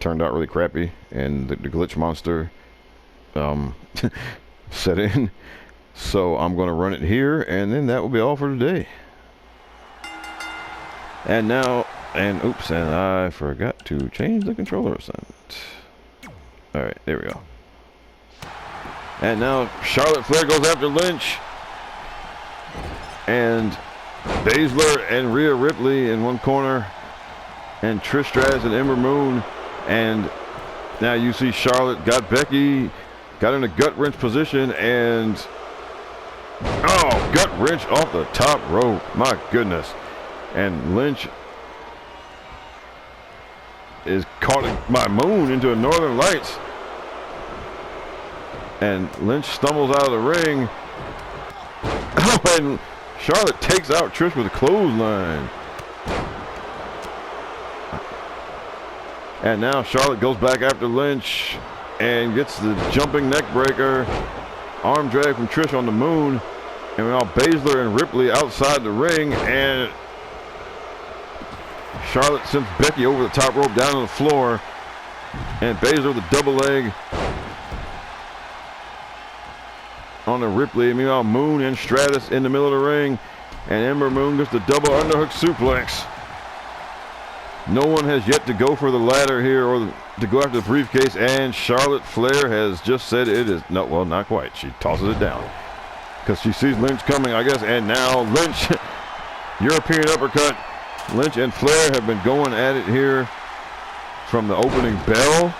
turned out really crappy, and the glitch monster set in. So I'm going to run it here, and then that will be all for today. And now, and oops, and I forgot to change the controller assignment. Alright, there we go. And now Charlotte Flair goes after Lynch. And Baszler and Rhea Ripley in one corner. And Trish Stratus and Ember Moon. And now you see Charlotte got Becky, got in a gut wrench position, and oh, gut wrench off the top rope. My goodness. And Lynch is caught by Moon into a Northern Lights. And Lynch stumbles out of the ring. Oh, and Charlotte takes out Trish with a clothesline. And now Charlotte goes back after Lynch and gets the jumping neck breaker. Arm drag from Trish on the Moon. And now Baszler and Ripley outside the ring, and Charlotte sends Becky over the top rope down to the floor. And Baszler with a double leg on the Ripley. Meanwhile, Moon and Stratus in the middle of the ring. And Ember Moon gets the double underhook suplex. No one has yet to go for the ladder here or to go after the briefcase. And Charlotte Flair has just said it is, no, well, not quite. She tosses it down because she sees Lynch coming, I guess. And now Lynch, European uppercut. Lynch and Flair have been going at it here from the opening bell.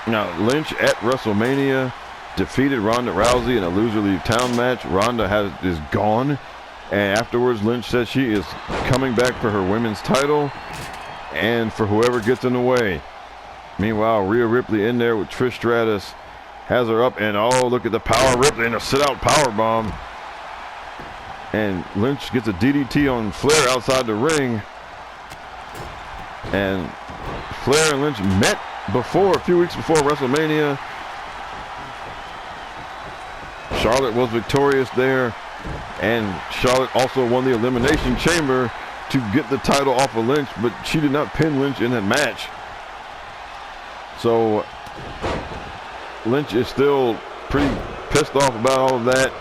Now, Lynch at WrestleMania defeated Ronda Rousey in a loser leave town match. Ronda is gone. And afterwards, Lynch said she is coming back for her women's title and for whoever gets in the way. Meanwhile, Rhea Ripley in there with Trish Stratus has her up. And oh, look at the power Ripley and a sit-out power bomb. And Lynch gets a DDT on Flair outside the ring. And Flair and Lynch met before, a few weeks before WrestleMania. Charlotte was victorious there. And Charlotte also won the Elimination Chamber to get the title off of Lynch, but she did not pin Lynch in that match. So Lynch is still pretty pissed off about all of that.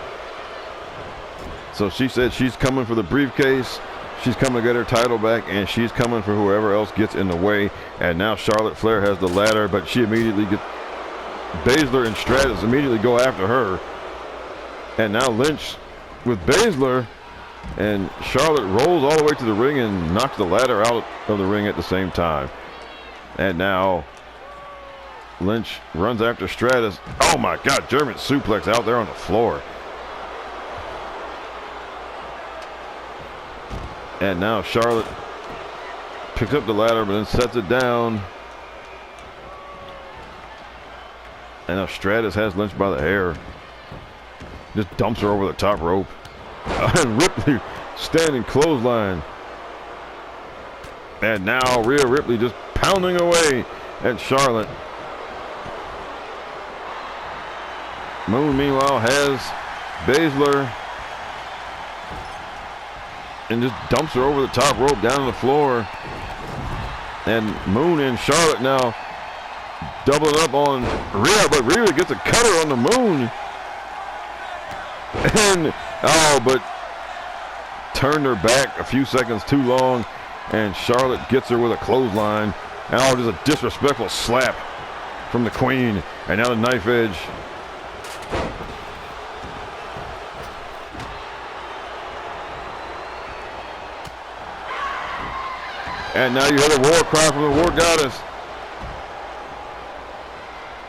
So she said she's coming for the briefcase, she's coming to get her title back, and she's coming for whoever else gets in the way. And now Charlotte Flair has the ladder, but she immediately gets, Baszler and Stratus immediately go after her. And now Lynch with Baszler, and Charlotte rolls all the way to the ring and knocks the ladder out of the ring at the same time. And now Lynch runs after Stratus. Oh my God, German suplex out there on the floor. And now Charlotte picks up the ladder but then sets it down. And now Stratus has Lynch by the hair. Just dumps her over the top rope. And Ripley standing clothesline. And now Rhea Ripley just pounding away at Charlotte. Moon meanwhile has Baszler and just dumps her over the top rope down to the floor. And Moon and Charlotte now doubling up on Rhea, but Rhea gets a cutter on the Moon. And oh, but turned her back a few seconds too long, and Charlotte gets her with a clothesline. And oh, just a disrespectful slap from the Queen. And now the knife edge. And now you hear the war cry from the War Goddess.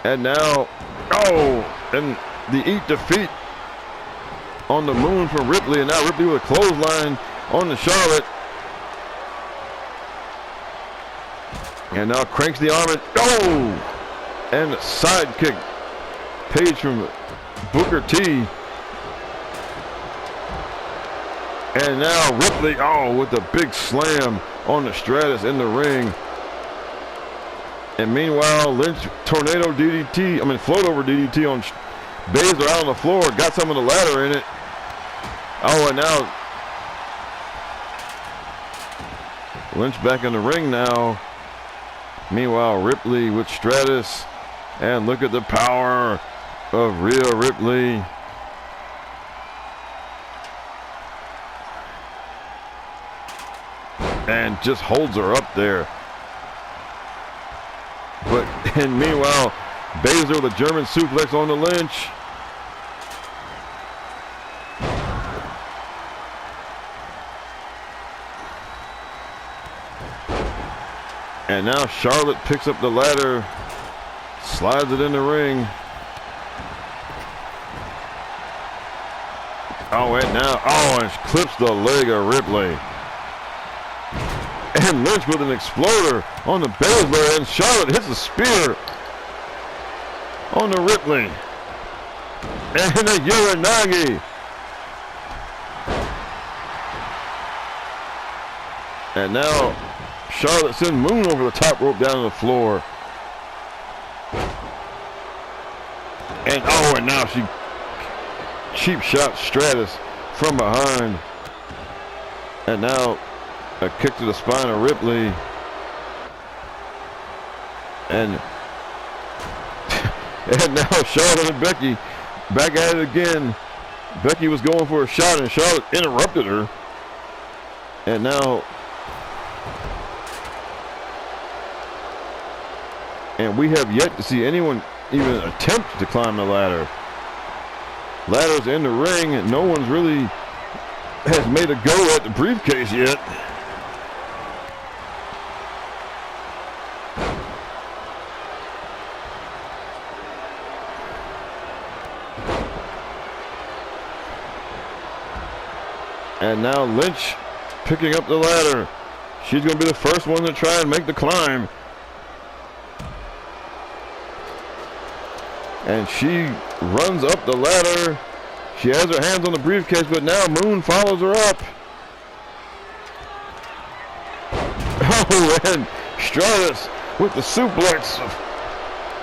And now, oh, and the eat defeat on the Moon from Ripley. And now Ripley with a clothesline on the Charlotte. And now cranks the arm and, oh, and a side kick. Page from Booker T. And now Ripley, oh, with a big slam on the Stratus in the ring. And meanwhile, Lynch tornado DDT, float over DDT on Baszler out on the floor. Got some of the ladder in it. Oh, and now Lynch back in the ring now. Meanwhile, Ripley with Stratus. And look at the power of Rhea Ripley. And just holds her up there. And meanwhile, Baszler with a German suplex on the Lynch. And now Charlotte picks up the ladder, slides it in the ring. Oh, and now, and clips the leg of Ripley. And Lynch with an exploder on the Baszler, and Charlotte hits a spear on the Ripley. And a Uranagi. And now Charlotte sends Moon over the top rope down to the floor. And now she cheap shot Stratus from behind. And now a kick to the spine of Ripley. And now Charlotte and Becky back at it again. Becky was going for a shot and Charlotte interrupted her. And now we have yet to see anyone even attempt to climb the ladder. Ladder's in the ring and no one's really has made a go at the briefcase yet. And now Lynch picking up the ladder. She's going to be the first one to try and make the climb. And she runs up the ladder. She has her hands on the briefcase, but now Moon follows her up. Oh, and Stratus with the suplex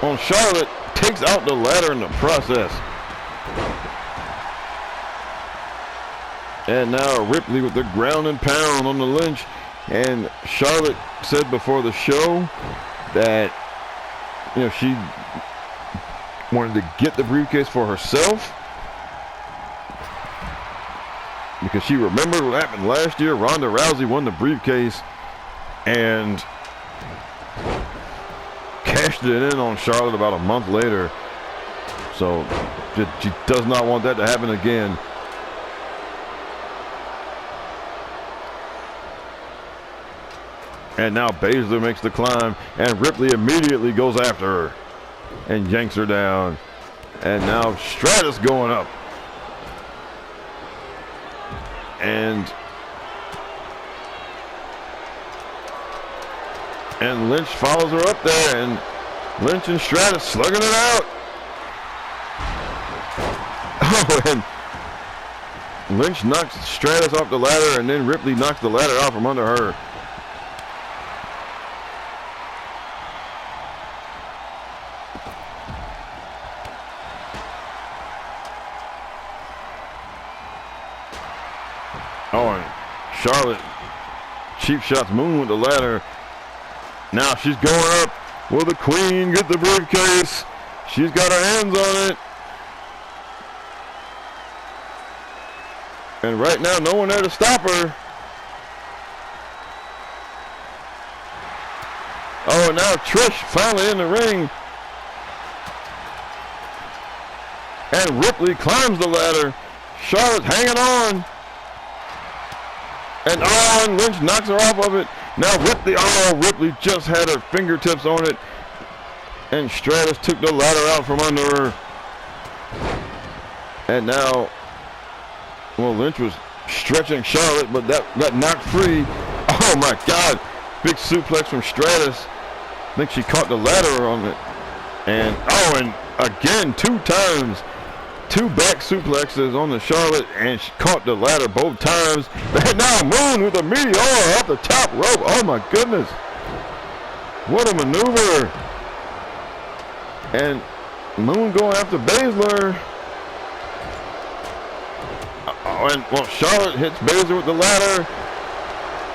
on Charlotte takes out the ladder in the process. And now Ripley with the ground and pound on the Lynch. And Charlotte said before the show that, she wanted to get the briefcase for herself because she remembered what happened last year. Ronda Rousey won the briefcase and cashed it in on Charlotte about a month later. So she does not want that to happen again. And now Baszler makes the climb and Ripley immediately goes after her and yanks her down. And now Stratus going up. And Lynch follows her up there, and Lynch and Stratus slugging it out. Oh, and Lynch knocks Stratus off the ladder, and then Ripley knocks the ladder out from under her. Oh, and Charlotte cheap shots Moon with the ladder. Now she's going up. Will the Queen get the briefcase? She's got her hands on it. And right now, no one there to stop her. Oh, and now Trish finally in the ring. And Ripley climbs the ladder. Charlotte's hanging on. And Lynch knocks her off of it. Now Ripley just had her fingertips on it. And Stratus took the ladder out from under her. And now, Lynch was stretching Charlotte, but that got knocked free. Oh my God. Big suplex from Stratus. I think she caught the ladder on it. And again, 2 times. 2 back suplexes on the Charlotte, and she caught the ladder both times. And now Moon with a meteor off the top rope. Oh my goodness. What a maneuver. And Moon going after Baszler. And Charlotte hits Baszler with the ladder.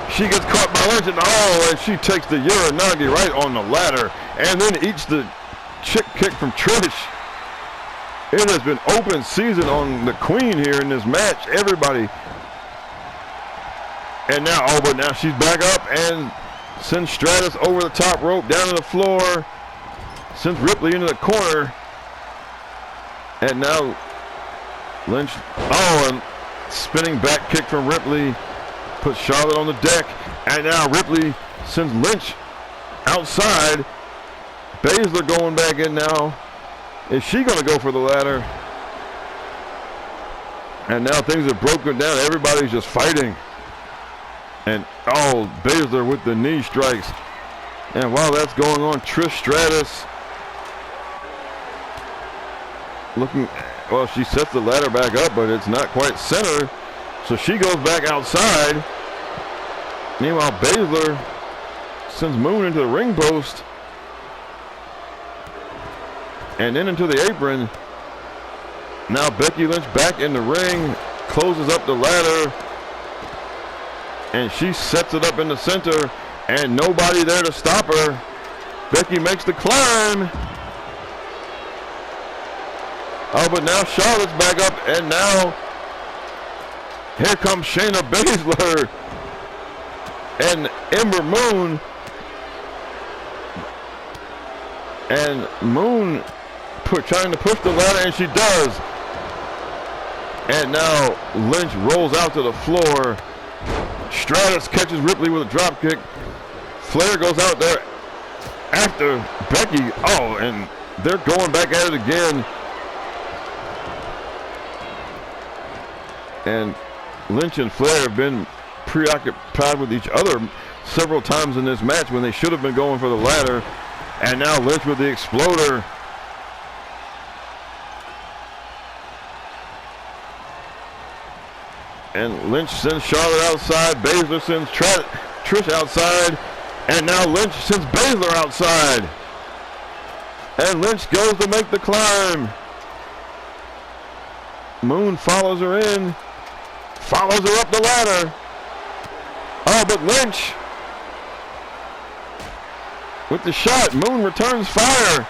She gets caught by Lynch, and she takes the Uranagi right on the ladder, and then eats the chick kick from Trish. It has been open season on the Queen here in this match. Everybody. And now, but now she's back up and sends Stratus over the top rope down to the floor. Sends Ripley into the corner. And now Lynch, and spinning back kick from Ripley. Puts Charlotte on the deck. And now Ripley sends Lynch outside. Baszler going back in now. Is she going to go for the ladder? And now things are broken down. Everybody's just fighting. And Baszler with the knee strikes. And while that's going on, Trish Stratus looking, she sets the ladder back up, but it's not quite center. So she goes back outside. Meanwhile, Baszler sends Moon into the ring post. And then into the apron. Now Becky Lynch back in the ring. Closes up the ladder. And she sets it up in the center. And nobody there to stop her. Becky makes the climb. But now Charlotte's back up. And now here comes Shayna Baszler. And Ember Moon. And Moon trying to push the ladder, and she does. And now Lynch rolls out to the floor. Stratus catches Ripley with a drop kick. Flair goes out there after Becky. And they're going back at it again. And Lynch and Flair have been preoccupied with each other several times in this match when they should have been going for the ladder. And now Lynch with the exploder. And Lynch sends Charlotte outside. Baszler sends Trish outside. And now Lynch sends Baszler outside. And Lynch goes to make the climb. Moon follows her in. Follows her up the ladder. But Lynch with the shot. Moon returns fire.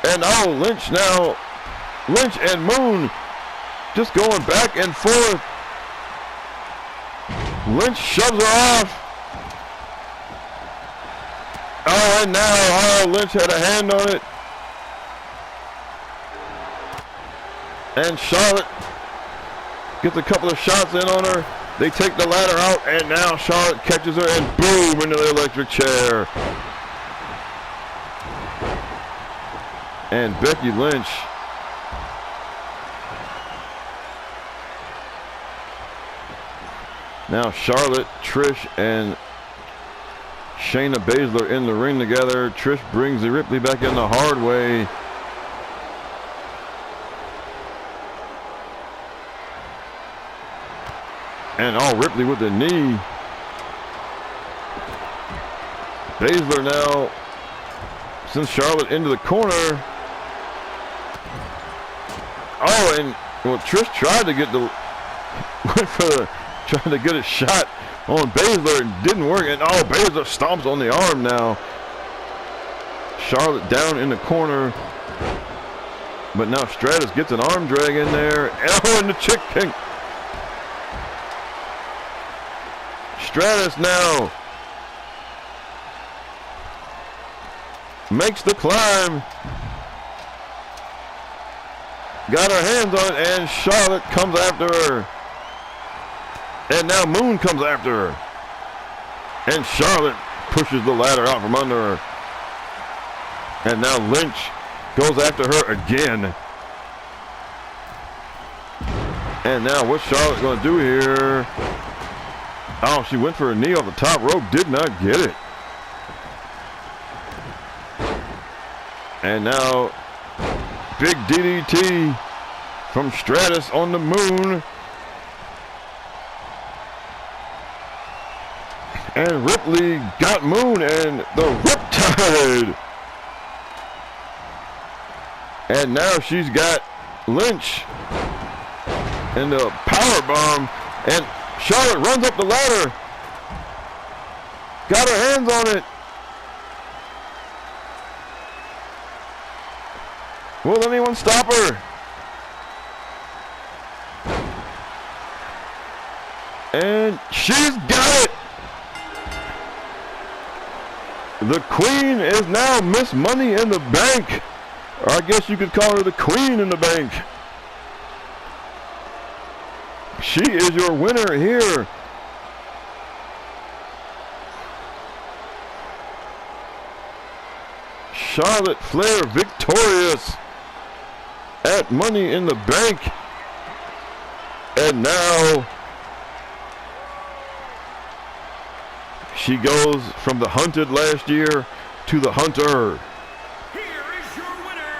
And Lynch now. Lynch and Moon just going back and forth. Lynch shoves her off. And now Lynch had a hand on it. And Charlotte gets a couple of shots in on her. They take the ladder out, and now Charlotte catches her and boom into the electric chair. And Becky Lynch now Charlotte, Trish, and Shayna Baszler in the ring together. Trish brings the Ripley back in the hard way. And Ripley with the knee. Baszler now sends Charlotte into the corner. And Trish tried to get trying to get a shot on Baszler and didn't work. And Baszler stomps on the arm now. Charlotte down in the corner. But now Stratus gets an arm drag in there. And the chick kick. Stratus now makes the climb. Got her hands on it, and Charlotte comes after her. And now Moon comes after her. And Charlotte pushes the ladder out from under her. And now Lynch goes after her again. And now what's Charlotte going to do here? She went for a knee off the top rope, did not get it. And now big DDT from Stratus on the Moon. And Ripley got Moon and the Riptide. And now she's got Lynch and the powerbomb. And Charlotte runs up the ladder. Got her hands on it. Will anyone stop her? And she's got it. The Queen is now Miss Money in the Bank. Or I guess you could call her the Queen in the Bank. She is your winner here. Charlotte Flair victorious at Money in the Bank. And now she goes from the hunted last year to the hunter.